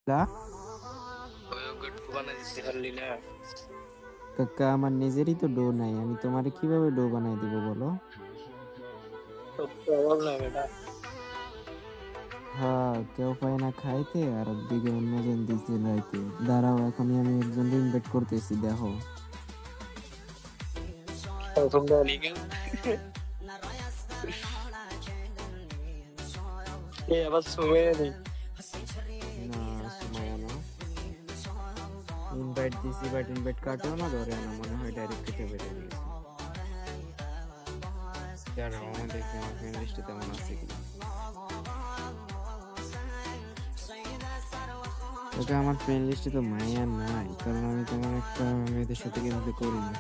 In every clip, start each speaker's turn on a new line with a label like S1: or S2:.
S1: লা কাকা, আমার নিজেরই তো ডো নাই, আমি তোমারে কিভাবে ডো বানাই দিব বলো? হ্যাঁ, কেউ পায় না খাইতে আর একদিকে অন্যজন দিচ্ছে রাইতে। দাঁড়াও, এখনই আমি একজনকে ইনভাইট করতেছি, দেখো। না, সময় না। ইনভাইট দিছি বাট ইনভাইট কাটেও না, ধরে না, মনে হয় ডাইরেক্ট কেটে বেরিয়ে গেছে। দাঁড়াও, আমি দেখি আমার ফ্রেন্ড লিস্টে তেমন আছে কিনা। ওকে, আমার ফ্রেন্ড লিস্টে তো মাইয়া নাই, কারণ আমি তেমন একটা মেয়েদের সাথে কিন্তু করি না।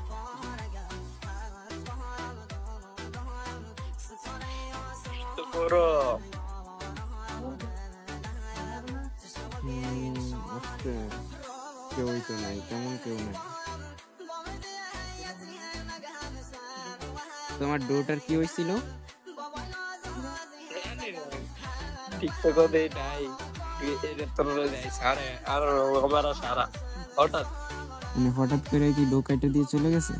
S1: আচ্ছা, কেউই তো নাই, তেমন কেউ নাই। তোমার ডোটার কি হয়েছিল? মানে হঠাৎ করে কি ডো কাইটে দিয়ে চলে গেছে?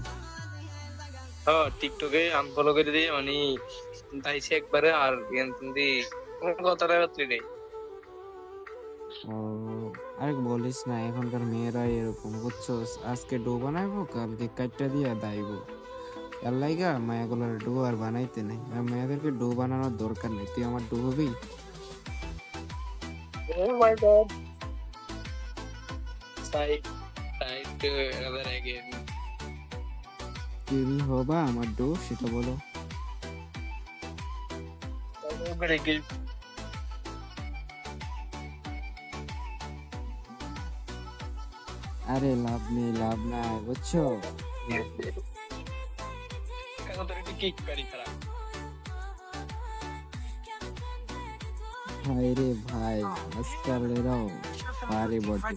S2: টিকটকে আনফলো করে দিয়ে মানে তাইছে একবারে আর কোনো কথাটা নেই।
S1: ও, আরে বলিস না, এখনকার মেয়েরা এরকম, বুঝছো? আজকে ডো বানাইবো, কালকে কাইটটা দিয়ে দাইবো। এর লাইগা মায়াগুলোর ডো আর বানাইতে নাই, আর মেয়েদেরকে ডো বানানোর দরকার নেই। তুই আমার ডো হবি?
S2: Oh my god. Side, side another again.
S1: তুমি হবা আমার ডো, সেটা বলো।
S2: Very good.
S1: আরে লাভ নেই, লাভ নাই, বুঝছো?
S2: এখন তোর একটু কিক করি খারাপ।
S1: ভাই রে ভাই, আজকাল এরাও পারে বটে।